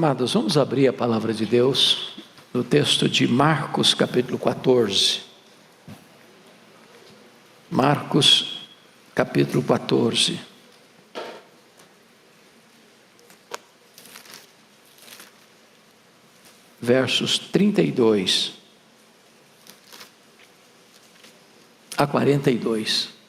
Amados, vamos abrir a palavra de Deus no texto de Marcos, capítulo 14. Marcos, capítulo 14. Versos 32 a 42.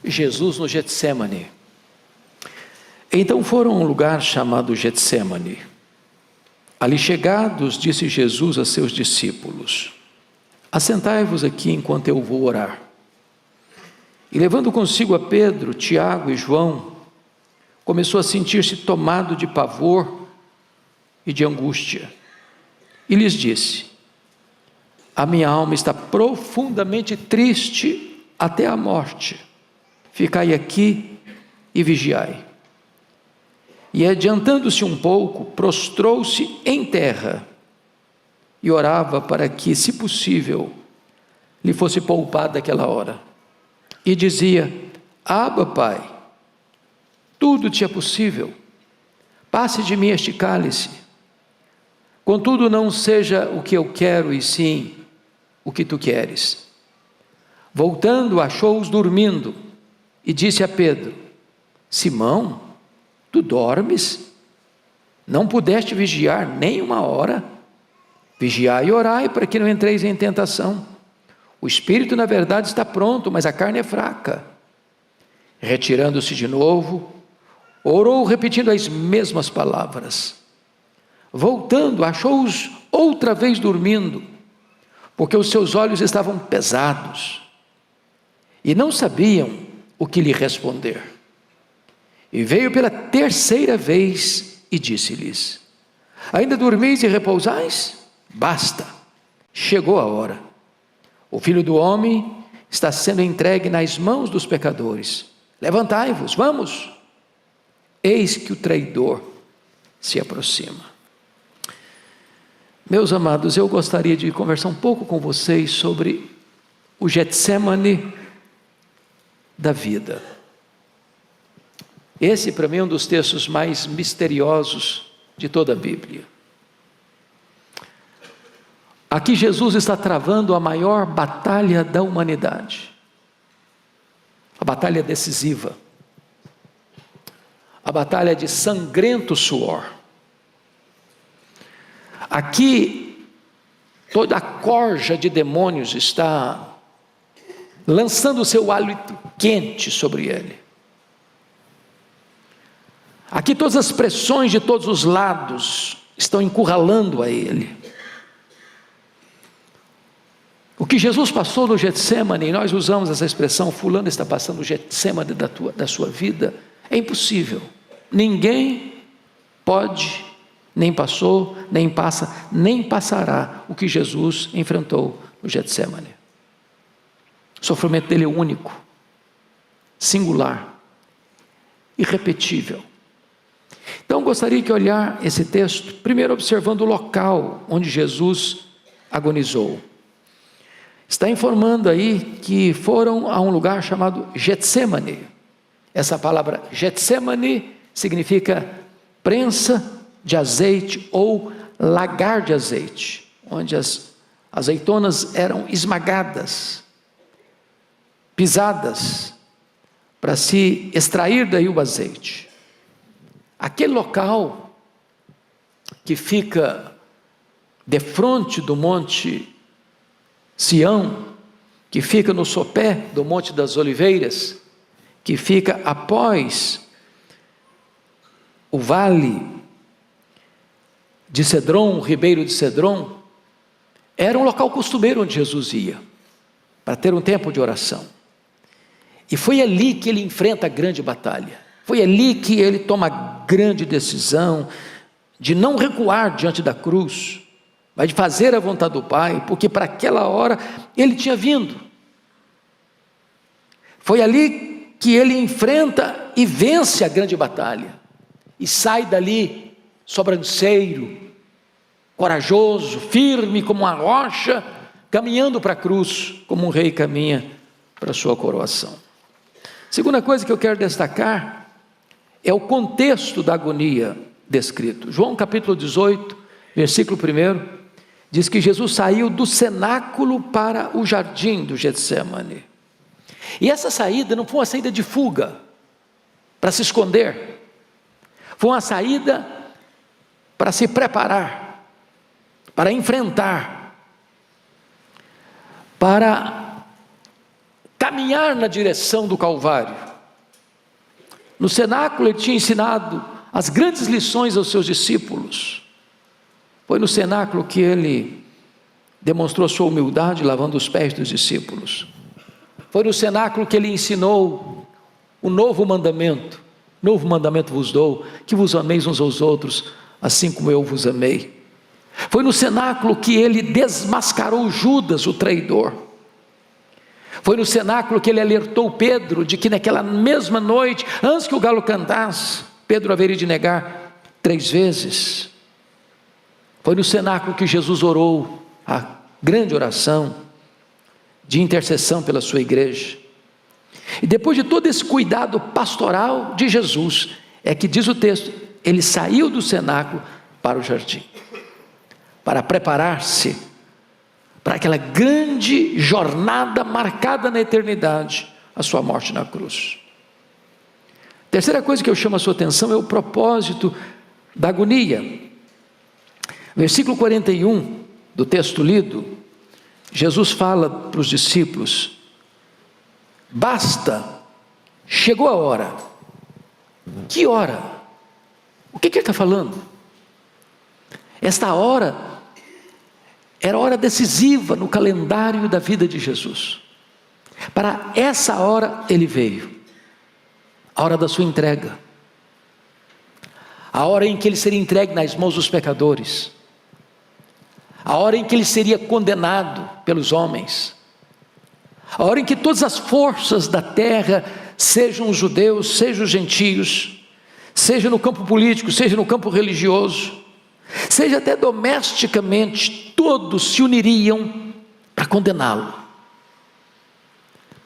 Jesus no Getsemane. Então foram a um lugar chamado Getsemane. Ali chegados, disse Jesus a seus discípulos: assentai-vos aqui enquanto eu vou orar. E levando consigo a Pedro, Tiago e João, começou a sentir-se tomado de pavor e de angústia. E lhes disse: a minha alma está profundamente triste até a morte. Ficai aqui e vigiai. E adiantando-se um pouco, prostrou-se em terra e orava para que, se possível, lhe fosse poupada aquela hora. E dizia: Abba, Pai, tudo te é possível, passe de mim este cálice. Contudo, não seja o que eu quero, e sim o que tu queres. Voltando, achou-os dormindo, e disse a Pedro: Simão, tu dormes? Não pudeste vigiar nem uma hora? Vigiai e orai, para que não entreis em tentação. O espírito, na verdade, está pronto, mas a carne é fraca. Retirando-se de novo, orou repetindo as mesmas palavras. Voltando, achou-os outra vez dormindo, porque os seus olhos estavam pesados, e não sabiam o que lhe responder. E veio pela terceira vez e disse-lhes: ainda dormis e repousais? Basta, chegou a hora. O Filho do Homem está sendo entregue nas mãos dos pecadores. Levantai-vos, vamos. Eis que o traidor se aproxima. Meus amados, eu gostaria de conversar um pouco com vocês sobre o Getsemane da vida. Esse, para mim, é um dos textos mais misteriosos de toda a Bíblia. Aqui Jesus está travando a maior batalha da humanidade, a batalha decisiva, a batalha de sangrento suor. Aqui toda a corja de demônios está lançando o seu hálito quente sobre ele. Aqui todas as pressões de todos os lados estão encurralando a ele. O que Jesus passou no Getsemane, e nós usamos essa expressão, fulano está passando o Getsemane da sua vida, é impossível. Ninguém pode, nem passou, nem passa, nem passará o que Jesus enfrentou no Getsemane. O sofrimento dele é único, singular, irrepetível. Então gostaria de olhar esse texto, primeiro observando o local onde Jesus agonizou. Está informando aí que foram a um lugar chamado Getsemane. Essa palavra Getsemane significa prensa de azeite ou lagar de azeite, onde as azeitonas eram esmagadas, pisadas, para se extrair daí o azeite. Aquele local que fica defronte do monte Sião, que fica no sopé do Monte das Oliveiras, que fica após o vale de Cedron, o ribeiro de Cedron, era um local costumeiro onde Jesus ia, para ter um tempo de oração. E foi ali que ele enfrenta a grande batalha, foi ali que ele toma a grande decisão de não recuar diante da cruz, mas de fazer a vontade do Pai, porque para aquela hora ele tinha vindo. Foi ali que ele enfrenta e vence a grande batalha, e sai dali sobranceiro, corajoso, firme como uma rocha, caminhando para a cruz, como um rei caminha para a sua coroação. Segunda coisa que eu quero destacar é o contexto da agonia descrito. João capítulo 18, versículo 1, diz que Jesus saiu do cenáculo para o jardim do Getsemane. E essa saída não foi uma saída de fuga, para se esconder. Foi uma saída para se preparar, para enfrentar, para caminhar na direção do Calvário. No cenáculo ele tinha ensinado as grandes lições aos seus discípulos. Foi no cenáculo que ele demonstrou sua humildade, lavando os pés dos discípulos. Foi no cenáculo que ele ensinou o novo mandamento. Novo mandamento vos dou, que vos ameis uns aos outros, assim como eu vos amei. Foi no cenáculo que ele desmascarou Judas, o traidor. Foi no cenáculo que ele alertou Pedro de que naquela mesma noite, antes que o galo cantasse, Pedro haveria de negar 3 vezes. Foi no cenáculo que Jesus orou a grande oração de intercessão pela sua igreja. E depois de todo esse cuidado pastoral de Jesus, é que diz o texto, ele saiu do cenáculo para o jardim, para preparar-se para aquela grande jornada marcada na eternidade, a sua morte na cruz. Terceira coisa que eu chamo a sua atenção é o propósito da agonia. Versículo 41 do texto lido, Jesus fala para os discípulos: basta, chegou a hora. Que hora? O que ele está falando? Esta hora era a hora decisiva no calendário da vida de Jesus. Para essa hora ele veio, a hora da sua entrega, a hora em que ele seria entregue nas mãos dos pecadores, a hora em que ele seria condenado pelos homens, a hora em que todas as forças da terra, sejam os judeus, sejam os gentios, seja no campo político, seja no campo religioso, seja até domesticamente, todos se uniriam para condená-lo.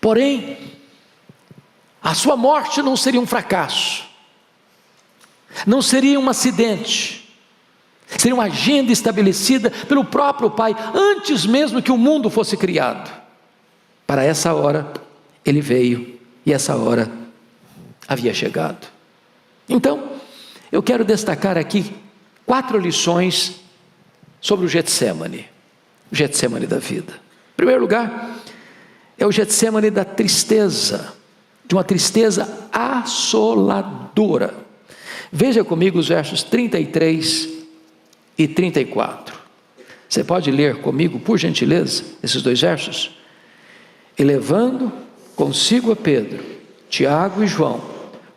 Porém, a sua morte não seria um fracasso, não seria um acidente, seria uma agenda estabelecida pelo próprio Pai, antes mesmo que o mundo fosse criado. Para essa hora ele veio, e essa hora havia chegado. Então, eu quero destacar aqui 4 lições sobre o Getsemane da vida. Em primeiro lugar, é o Getsemane da tristeza, de uma tristeza assoladora. Veja comigo os versos 33 e 34. Você pode ler comigo, por gentileza, esses 2 versos? E levando consigo a Pedro, Tiago e João,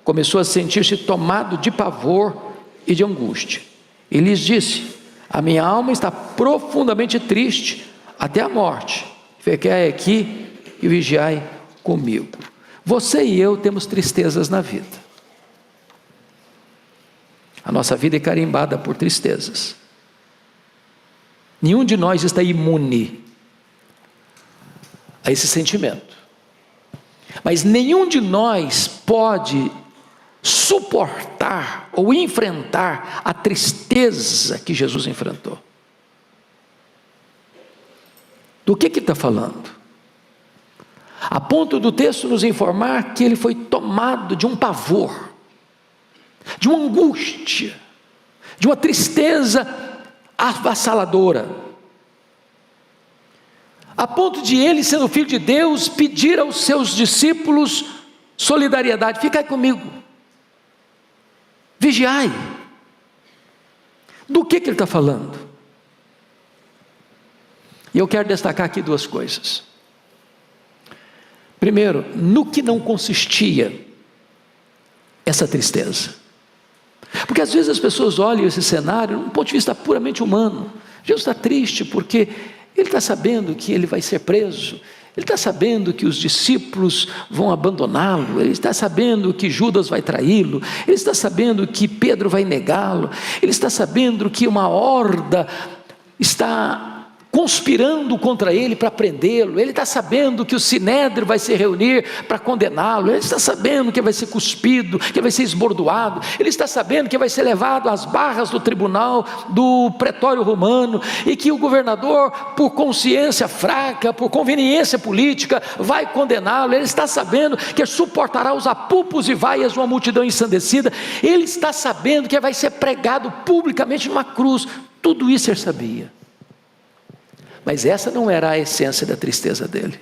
começou a sentir-se tomado de pavor e de angústia. E lhes disse: a minha alma está profundamente triste até a morte. Fiquai aqui e vigiai comigo. Você e eu temos tristezas na vida. A nossa vida é carimbada por tristezas. Nenhum de nós está imune a esse sentimento. Mas nenhum de nós pode suportar ou enfrentar a tristeza que Jesus enfrentou. Do que ele está falando? A ponto do texto nos informar que ele foi tomado de um pavor, de uma angústia, de uma tristeza avassaladora, a ponto de ele, sendo filho de Deus, pedir aos seus discípulos solidariedade. Ficai comigo, vigiai. Do que ele está falando? E eu quero destacar aqui 2 coisas. Primeiro, no que não consistia essa tristeza. Porque às vezes as pessoas olham esse cenário de um ponto de vista puramente humano. Jesus está triste porque ele está sabendo que ele vai ser preso, ele está sabendo que os discípulos vão abandoná-lo, ele está sabendo que Judas vai traí-lo, ele está sabendo que Pedro vai negá-lo, ele está sabendo que uma horda está conspirando contra ele para prendê-lo. Ele está sabendo que o Sinédrio vai se reunir para condená-lo. Ele está sabendo que vai ser cuspido, que vai ser esbordoado. Ele está sabendo que vai ser levado às barras do tribunal do pretório romano, e que o governador, por consciência fraca, por conveniência política, vai condená-lo. Ele está sabendo que suportará os apupos e vaias de uma multidão ensandecida. Ele está sabendo que vai ser pregado publicamente numa cruz. Tudo isso ele sabia. Mas essa não era a essência da tristeza dele.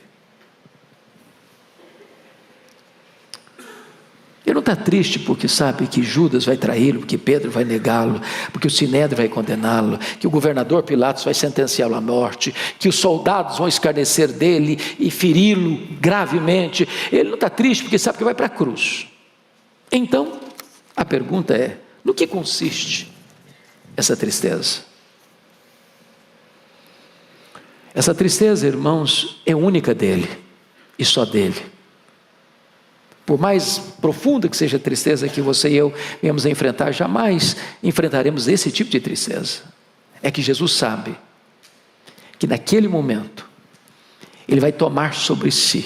Ele não está triste porque sabe que Judas vai traí-lo, que Pedro vai negá-lo, porque o Sinédrio vai condená-lo, que o governador Pilatos vai sentenciá-lo à morte, que os soldados vão escarnecer dele e feri-lo gravemente. Ele não está triste porque sabe que vai para a cruz. Então, a pergunta é: no que consiste essa tristeza? Essa tristeza, irmãos, é única dele e só dele. Por mais profunda que seja a tristeza que você e eu viemos a enfrentar, jamais enfrentaremos esse tipo de tristeza. É que Jesus sabe que naquele momento Ele vai tomar sobre si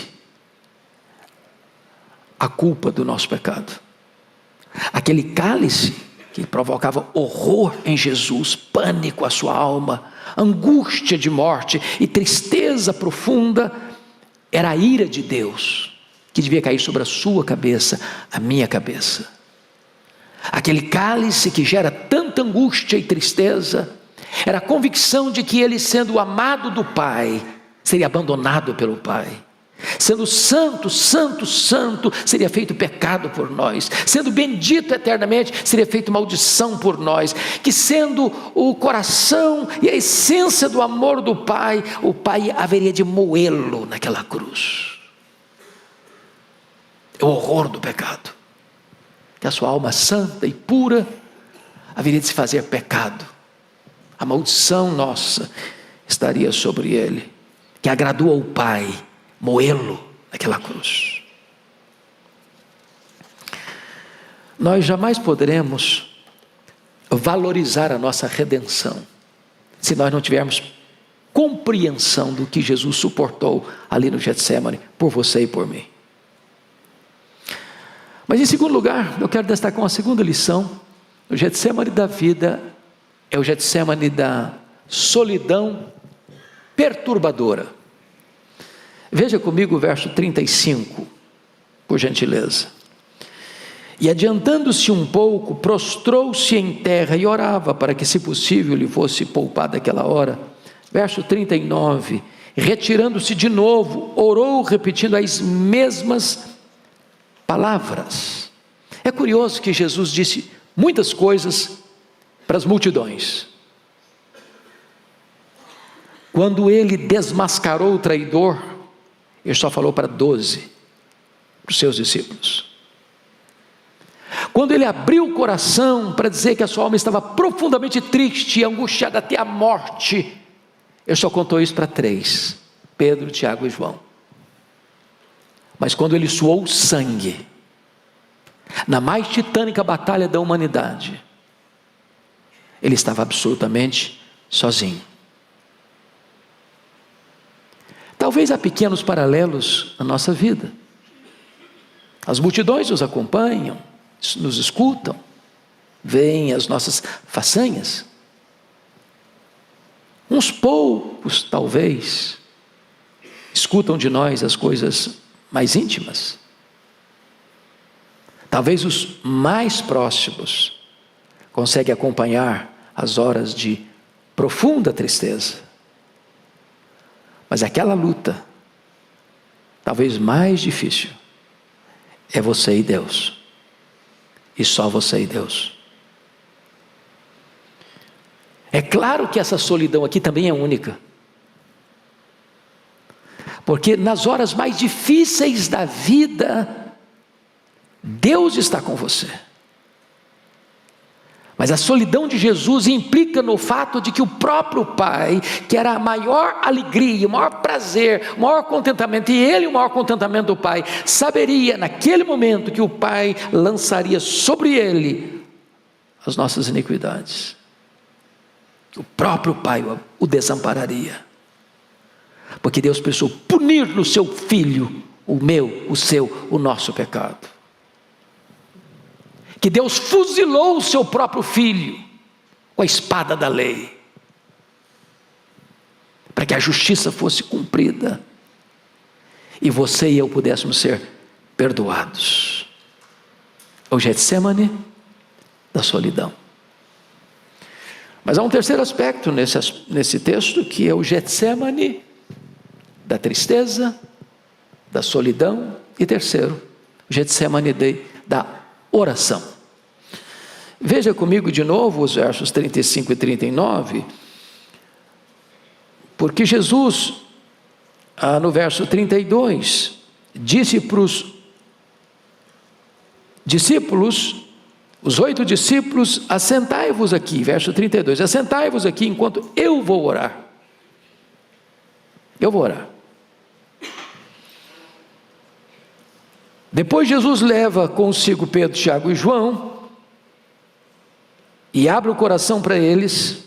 a culpa do nosso pecado. Aquele cálice que provocava horror em Jesus, pânico à sua alma, angústia de morte e tristeza profunda, era a ira de Deus que devia cair sobre a sua cabeça, a minha cabeça. Aquele cálice que gera tanta angústia e tristeza, era a convicção de que ele, sendo o amado do Pai, seria abandonado pelo Pai. Sendo santo, santo, santo, seria feito pecado por nós. Sendo bendito eternamente, seria feito maldição por nós. Que sendo o coração e a essência do amor do Pai, o Pai haveria de moê-lo naquela cruz. É o horror do pecado. Que a sua alma santa e pura haveria de se fazer pecado. A maldição nossa estaria sobre ele, que agradou ao Pai moê-lo naquela cruz. Nós jamais poderemos valorizar a nossa redenção se nós não tivermos compreensão do que Jesus suportou ali no Getsemane por você e por mim. Mas em segundo lugar, eu quero destacar uma segunda lição. O Getsemane da vida é o Getsemane da solidão perturbadora. Veja comigo o verso 35, por gentileza. E adiantando-se um pouco, prostrou-se em terra e orava para que, se possível, lhe fosse poupada aquela hora. Verso 39, retirando-se de novo, orou repetindo as mesmas palavras. É curioso que Jesus disse muitas coisas para as multidões. Quando ele desmascarou o traidor, ele só falou para 12, para os seus discípulos. Quando ele abriu o coração para dizer que a sua alma estava profundamente triste e angustiada até a morte, ele só contou isso para 3, Pedro, Tiago e João. Mas quando ele suou sangue, na mais titânica batalha da humanidade, ele estava absolutamente sozinho. Talvez há pequenos paralelos na nossa vida. As multidões nos acompanham, nos escutam, veem as nossas façanhas. Uns poucos, talvez, escutam de nós as coisas mais íntimas. Talvez os mais próximos conseguem acompanhar as horas de profunda tristeza. Mas aquela luta, talvez mais difícil, é você e Deus. E só você e Deus. É claro que essa solidão aqui também é única. Porque nas horas mais difíceis da vida, Deus está com você. Mas a solidão de Jesus implica no fato de que o próprio Pai, que era a maior alegria, o maior prazer, o maior contentamento, e ele o maior contentamento do Pai, saberia naquele momento que o Pai lançaria sobre ele as nossas iniquidades. O próprio Pai o desampararia. Porque Deus precisou punir no seu Filho o meu, o seu, o nosso pecado. Que Deus fuzilou o seu próprio Filho com a espada da lei, para que a justiça fosse cumprida e você e eu pudéssemos ser perdoados. O Getsemane da solidão. Mas há um terceiro aspecto nesse texto, que é o Getsemane da tristeza, da solidão, e terceiro, o Getsemane da oração. Veja comigo de novo os versos 35 e 39, porque Jesus, no verso 32, disse para os discípulos, os 8 discípulos: assentai-vos aqui, verso 32, assentai-vos aqui enquanto eu vou orar. Eu vou orar. Depois Jesus leva consigo Pedro, Tiago e João, e abre o coração para eles,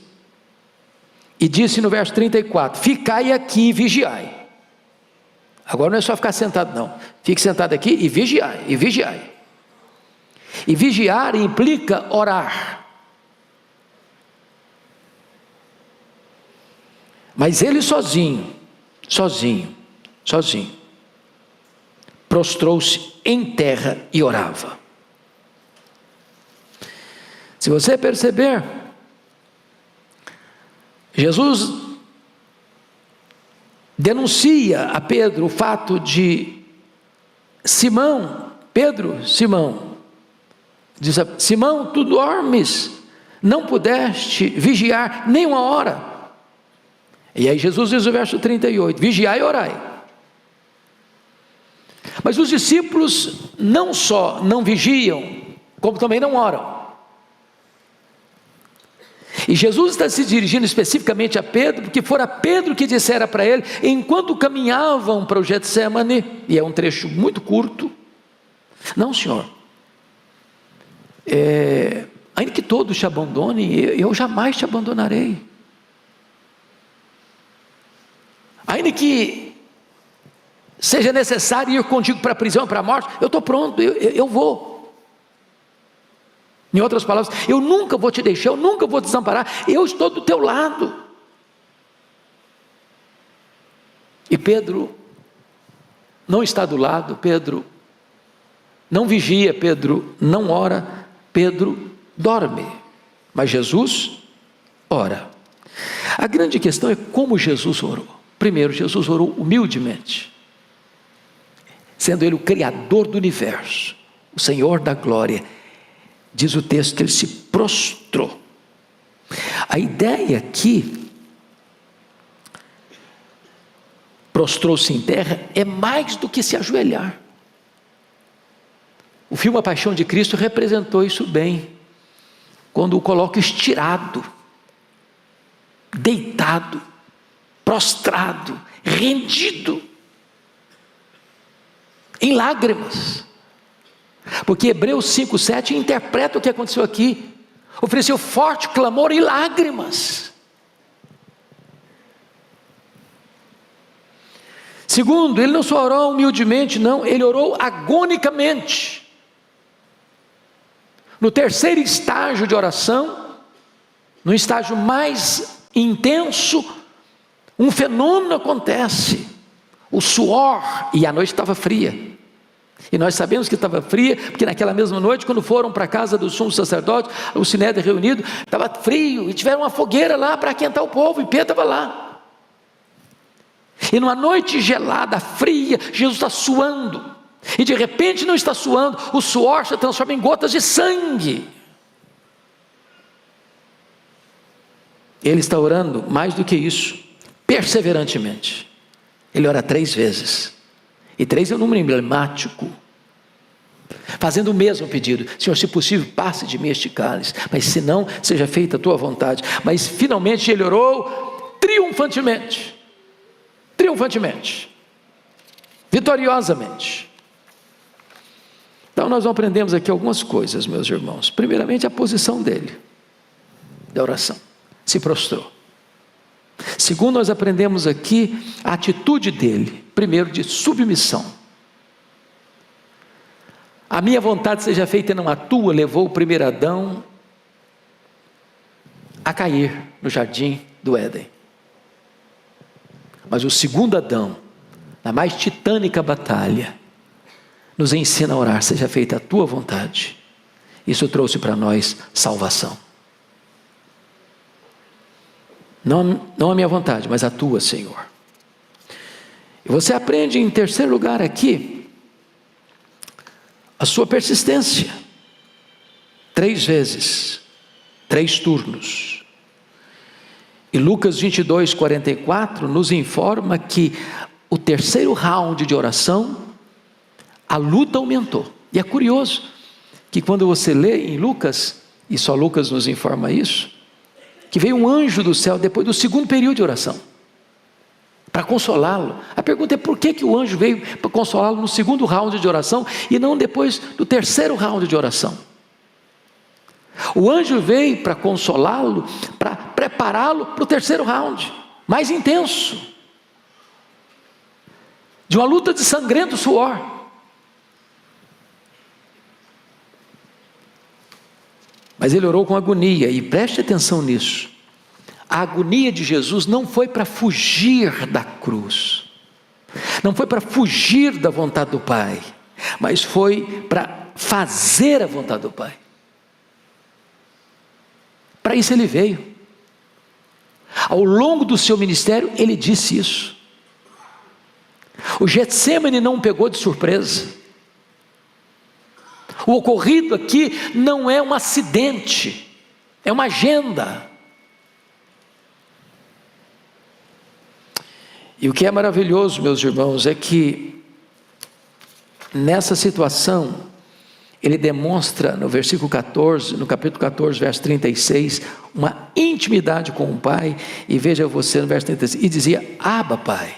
e disse no verso 34, ficai aqui e vigiai. Agora não é só ficar sentado não, fique sentado aqui e vigiai, e vigiai. E vigiar implica orar. Mas ele sozinho, prostrou-se em terra e orava. Se você perceber, Jesus denuncia a Pedro o fato de Simão, diz: Simão, tu dormes, não pudeste vigiar nem uma hora. E aí Jesus diz no verso 38, vigiai e orai. Mas os discípulos não só não vigiam, como também não oram. E Jesus está se dirigindo especificamente a Pedro, porque fora Pedro que dissera para ele, enquanto caminhavam para o Getsemane, e é um trecho muito curto: não, Senhor, ainda que todos te abandonem, eu jamais te abandonarei. Ainda que seja necessário ir contigo para a prisão, para a morte, eu estou pronto, eu vou. Em outras palavras, eu nunca vou te deixar, eu nunca vou te desamparar, eu estou do teu lado. E Pedro não está do lado, Pedro não vigia, Pedro não ora, Pedro dorme. Mas Jesus ora. A grande questão é como Jesus orou. Primeiro, Jesus orou humildemente, sendo Ele o Criador do universo, o Senhor da glória. Diz o texto que Ele se prostrou. A ideia aqui, prostrou-se em terra, é mais do que se ajoelhar. O filme A Paixão de Cristo representou isso bem, quando o coloca estirado, deitado, prostrado, rendido, em lágrimas. Porque Hebreus 5:7 interpreta o que aconteceu aqui. Ofereceu forte clamor e lágrimas. Segundo, ele não só orou humildemente, não, ele orou agonicamente. No terceiro estágio de oração, no estágio mais intenso, um fenômeno acontece: o suor, e a noite estava fria. E nós sabemos que estava fria, porque naquela mesma noite, quando foram para a casa do sumo sacerdote, o sinédrio reunido, estava frio, e tiveram uma fogueira lá para aquentar o povo, e Pedro estava lá. E numa noite gelada, fria, Jesus está suando, e de repente não está suando, o suor se transforma em gotas de sangue. Ele está orando mais do que isso, perseverantemente. Ele ora 3 vezes. E 3 é um número emblemático, fazendo o mesmo pedido: Senhor, se possível, passe de mim este cálice, mas se não, seja feita a tua vontade. Mas finalmente ele orou triunfantemente, vitoriosamente. Então nós aprendemos aqui algumas coisas, meus irmãos. Primeiramente, a posição dele, da oração: se prostrou. Segundo, nós aprendemos aqui a atitude dele, primeiro de submissão. A minha vontade seja feita e não a tua, levou o primeiro Adão a cair no jardim do Éden. Mas o segundo Adão, na mais titânica batalha, nos ensina a orar, seja feita a tua vontade. Isso trouxe para nós salvação. Não a minha vontade, mas a tua, Senhor. E você aprende em terceiro lugar aqui, a sua persistência. 3 vezes, 3 turnos. E Lucas 22, 44 nos informa que o terceiro round de oração, a luta aumentou. E é curioso que quando você lê em Lucas, e só Lucas nos informa isso, que veio um anjo do céu depois do segundo período de oração, para consolá-lo. A pergunta é por que o anjo veio para consolá-lo no segundo round de oração e não depois do terceiro round de oração? O anjo veio para consolá-lo, para prepará-lo para o terceiro round, mais intenso, de uma luta de sangrento suor. Mas ele orou com agonia, e preste atenção nisso. A agonia de Jesus não foi para fugir da cruz, não foi para fugir da vontade do Pai, mas foi para fazer a vontade do Pai. Para isso ele veio. Ao longo do seu ministério, ele disse isso. O Getsêmani não o pegou de surpresa. O ocorrido aqui não é um acidente, é uma agenda. E o que é maravilhoso, meus irmãos, é que nessa situação, ele demonstra no versículo 14, no capítulo 14, verso 36, uma intimidade com o Pai. E veja você no verso 36, e dizia, Abba, Pai.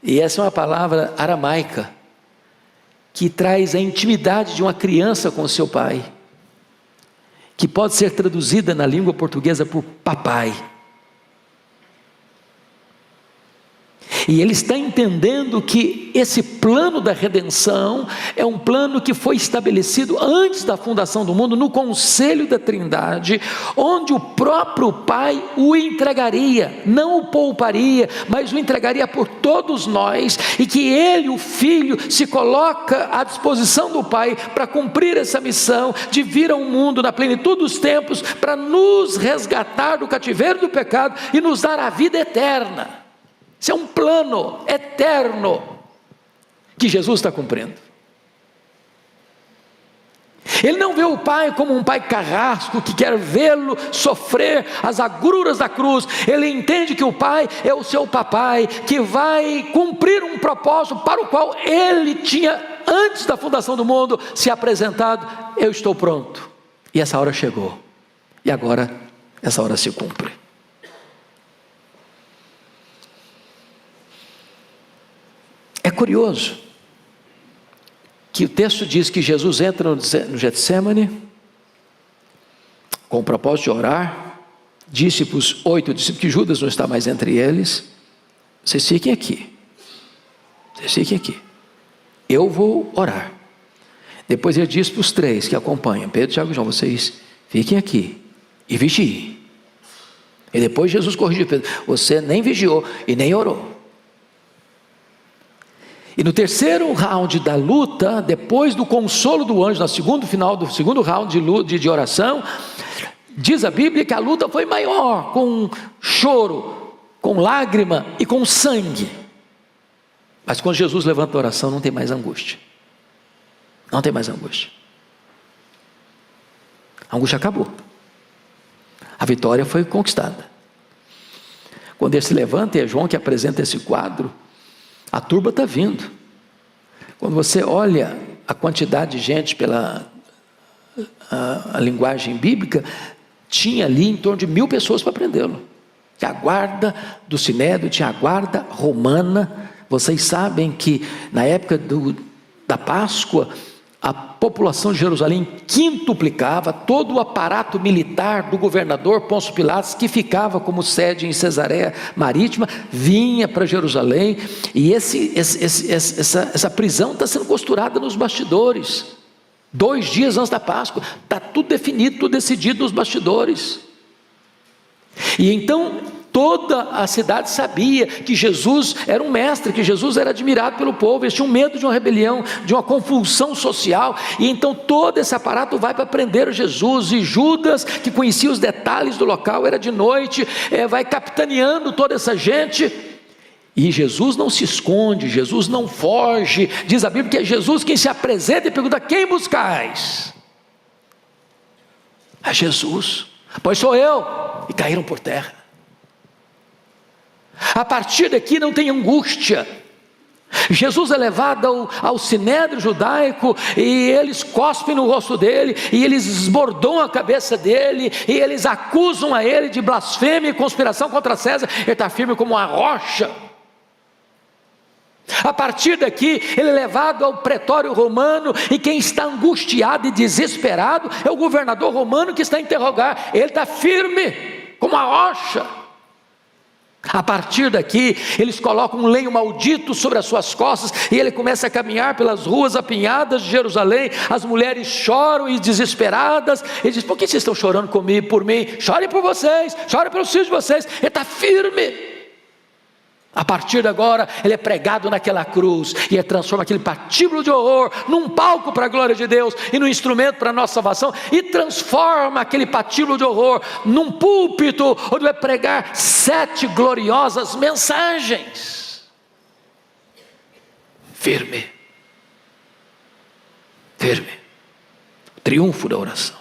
E essa é uma palavra aramaica, que traz a intimidade de uma criança com o seu pai, que pode ser traduzida na língua portuguesa por papai. E ele está entendendo que esse plano da redenção é um plano que foi estabelecido antes da fundação do mundo, no conselho da Trindade, onde o próprio Pai o entregaria, não o pouparia, mas o entregaria por todos nós, e que ele, o Filho, se coloca à disposição do Pai para cumprir essa missão de vir ao mundo na plenitude dos tempos, para nos resgatar do cativeiro do pecado e nos dar a vida eterna. Isso é um plano eterno que Jesus está cumprindo. Ele não vê o Pai como um Pai carrasco que quer vê-lo sofrer as agruras da cruz. Ele entende que o Pai é o seu papai, que vai cumprir um propósito para o qual ele tinha, antes da fundação do mundo, se apresentado. Eu estou pronto, e essa hora chegou, e agora essa hora se cumpre. É curioso que o texto diz que Jesus entra no Getsêmani com o propósito de orar, disse para os 8 discípulos que Judas não está mais entre eles, vocês fiquem aqui, eu vou orar. Depois ele disse para os 3 que acompanham, Pedro, Tiago e João, vocês fiquem aqui e vigiem. E depois Jesus corrigiu Pedro, você nem vigiou e nem orou. E no terceiro round da luta, depois do consolo do anjo, no final do segundo round de oração, diz a Bíblia que a luta foi maior, com choro, com lágrima e com sangue. Mas quando Jesus levanta a oração, não tem mais angústia. Não tem mais angústia. A angústia acabou. A vitória foi conquistada. Quando ele se levanta, e é João que apresenta esse quadro, a turba está vindo. Quando você olha a quantidade de gente pela a linguagem bíblica, tinha ali em torno de 1000 pessoas para prendê-lo. A guarda do Sinédrio, tinha a guarda romana. Vocês sabem que na época da Páscoa, a população de Jerusalém quintuplicava, todo o aparato militar do governador Pôncio Pilatos, que ficava como sede em Cesareia Marítima, vinha para Jerusalém, e essa prisão está sendo costurada nos bastidores. 2 dias antes da Páscoa, está tudo definido, tudo decidido nos bastidores. E então toda a cidade sabia que Jesus era um mestre, que Jesus era admirado pelo povo. Eles tinham medo de uma rebelião, de uma convulsão social, e então todo esse aparato vai para prender Jesus, e Judas, que conhecia os detalhes do local, era de noite, vai capitaneando toda essa gente, e Jesus não se esconde, Jesus não foge. Diz a Bíblia que é Jesus quem se apresenta e pergunta: quem buscais? É Jesus. Pois sou eu. E caíram por terra. A partir daqui não tem angústia. Jesus é levado ao sinédrio judaico, e eles cospem no rosto dele, e eles esbordam a cabeça dele, e eles acusam a ele de blasfêmia e conspiração contra César. Ele está firme como uma rocha. A partir daqui ele é levado ao pretório romano, e quem está angustiado e desesperado é o governador romano que está a interrogar. Ele está firme como uma rocha. A partir daqui eles colocam um lenho maldito sobre as suas costas, e ele começa a caminhar pelas ruas apinhadas de Jerusalém. As mulheres choram e desesperadas, ele diz: por que vocês estão chorando comigo, por mim? Chorem por vocês, chorem pelos filhos de vocês. Ele está firme. A partir de agora, ele é pregado naquela cruz, e ele transforma aquele patíbulo de horror num palco para a glória de Deus, e num instrumento para a nossa salvação, e transforma aquele patíbulo de horror num púlpito, onde vai pregar 7 gloriosas mensagens. Firme, firme, triunfo da oração.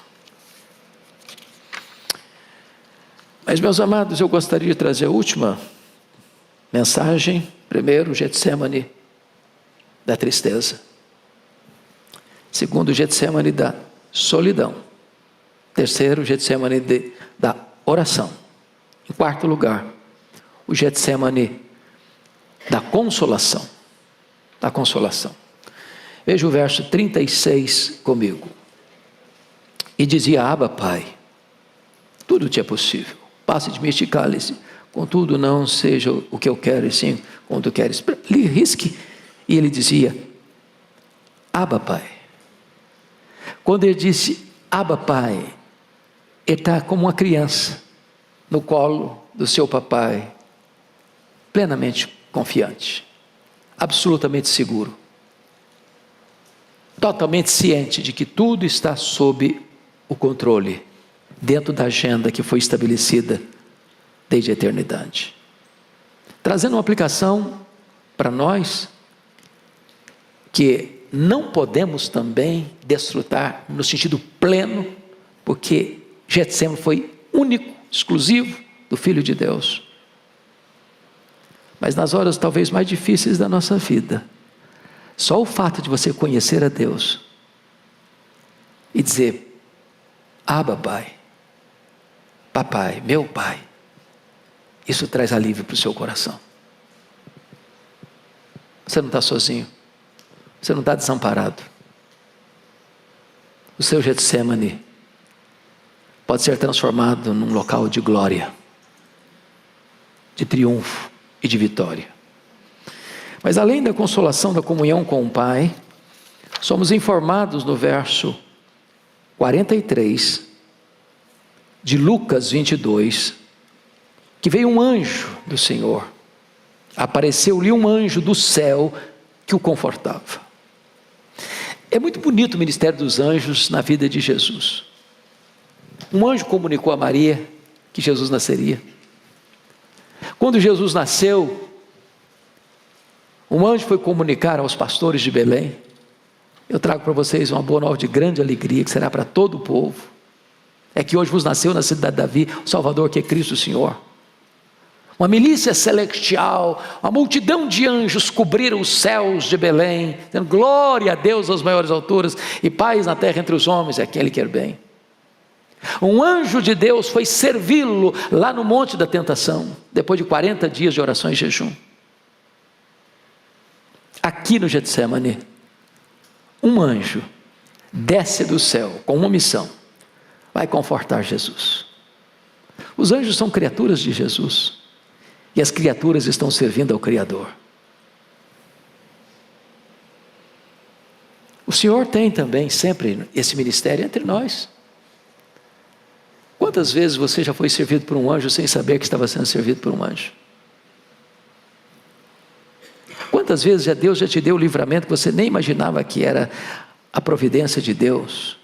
Mas, meus amados, eu gostaria de trazer a última mensagem. Primeiro, Getsemane da tristeza. Segundo, Getsemane da solidão. Terceiro, Getsemane da oração. Em quarto lugar, o Getsemane da consolação. Da consolação. Veja o verso 36 comigo. E dizia: Abba, Pai, tudo te é possível. Passe de mim este cálice, contudo não seja o que eu quero, e sim como tu queres. Risque. E ele dizia: Abba, Pai. Quando ele disse Abba, Pai, ele está como uma criança no colo do seu papai, plenamente confiante, absolutamente seguro, totalmente ciente de que tudo está sob o controle, dentro da agenda que foi estabelecida desde a eternidade. Trazendo uma aplicação para nós, que não podemos também desfrutar no sentido pleno, porque Getsemane foi único, exclusivo do Filho de Deus. Mas nas horas talvez mais difíceis da nossa vida, só o fato de você conhecer a Deus e dizer: Abba, Pai, Papai, meu Pai, isso traz alívio para o seu coração. Você não está sozinho, você não está desamparado. O seu Getsemane pode ser transformado num local de glória, de triunfo e de vitória. Mas além da consolação da comunhão com o Pai, somos informados no verso 43 de Lucas 22, que veio um anjo do Senhor, apareceu-lhe um anjo do céu que o confortava. É muito bonito o ministério dos anjos na vida de Jesus. Um anjo comunicou a Maria que Jesus nasceria. Quando Jesus nasceu, um anjo foi comunicar aos pastores de Belém: eu trago para vocês uma boa nova de grande alegria, que será para todo o povo. É que hoje vos nasceu na cidade de Davi o Salvador, que é Cristo o Senhor. Uma milícia celestial, uma multidão de anjos cobriram os céus de Belém, dizendo: glória a Deus às maiores alturas, e paz na terra entre os homens, é quem Ele quer bem. Um anjo de Deus foi servi-lo lá no Monte da Tentação, depois de 40 dias de oração e jejum. Aqui no Getsemane, um anjo desce do céu com uma missão: vai confortar Jesus. Os anjos são criaturas de Jesus, e as criaturas estão servindo ao Criador. O Senhor tem também sempre esse ministério entre nós. Quantas vezes você já foi servido por um anjo sem saber que estava sendo servido por um anjo? Quantas vezes Deus já te deu o livramento que você nem imaginava que era a providência de Deus?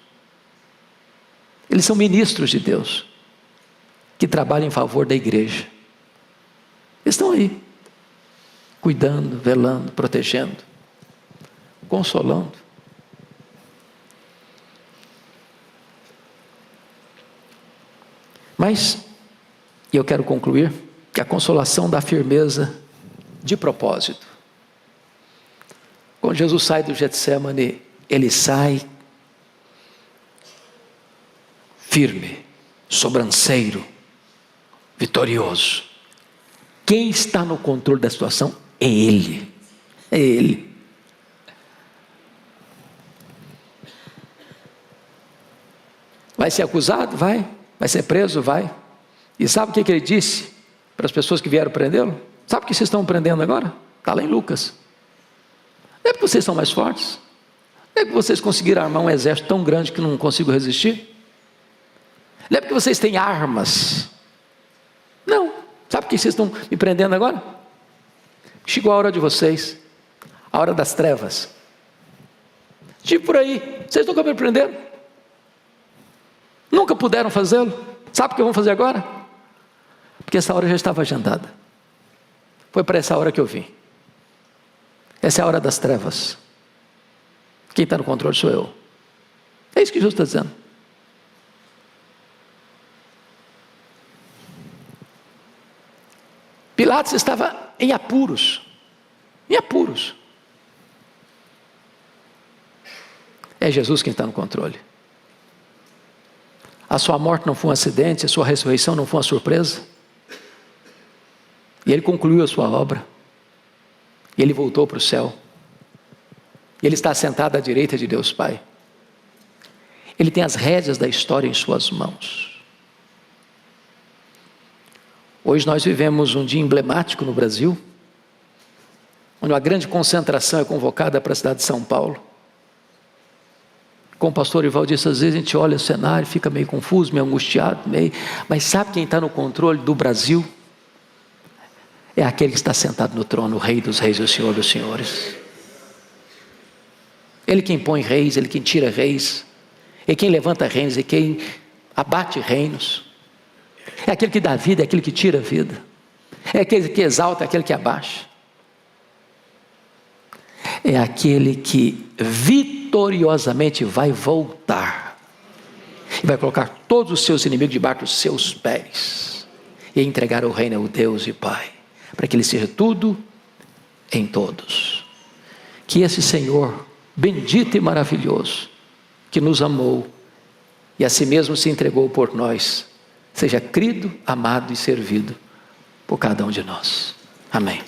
Eles são ministros de Deus, que trabalham em favor da igreja. Eles estão aí, cuidando, velando, protegendo, consolando. Mas, e eu quero concluir, que a consolação dá firmeza de propósito. Quando Jesus sai do Getsemane, ele sai firme, sobranceiro, vitorioso. Quem está no controle da situação é Ele. É Ele. Vai ser acusado? Vai. Vai ser preso? Vai. E sabe o que ele disse para as pessoas que vieram prendê-lo? Sabe o que vocês estão prendendo agora? Está lá em Lucas. Não é porque vocês são mais fortes? Não é porque vocês conseguiram armar um exército tão grande que não consigo resistir? Não é porque vocês têm armas? Não. Sabe por que vocês estão me prendendo agora? Chegou a hora de vocês, a hora das trevas. Tipo por aí, vocês nunca me prenderam? Nunca puderam fazê-lo? Sabe o que vão fazer agora? Porque essa hora já estava agendada. Foi para essa hora que eu vim. Essa é a hora das trevas. Quem está no controle sou eu. É isso que Jesus está dizendo. Pilatos estava em apuros. Em apuros. É Jesus quem está no controle. A sua morte não foi um acidente, a sua ressurreição não foi uma surpresa. E ele concluiu a sua obra. E ele voltou para o céu. E ele está sentado à direita de Deus Pai. Ele tem as rédeas da história em suas mãos. Hoje nós vivemos um dia emblemático no Brasil, onde uma grande concentração é convocada para a cidade de São Paulo. Como o pastor Ival disse, às vezes a gente olha o cenário, fica meio confuso, meio angustiado, mas sabe quem está no controle do Brasil? É aquele que está sentado no trono, o Rei dos Reis e o Senhor dos Senhores. Ele quem põe reis, ele quem tira reis, é quem levanta reinos, é quem abate reinos. É aquele que dá vida, é aquele que tira a vida. É aquele que exalta, é aquele que abaixa. É aquele que vitoriosamente vai voltar. E vai colocar todos os seus inimigos debaixo dos seus pés. E entregar o reino ao Deus e Pai. Para que Ele seja tudo em todos. Que esse Senhor bendito e maravilhoso, que nos amou e a si mesmo se entregou por nós, seja crido, amado e servido por cada um de nós. Amém.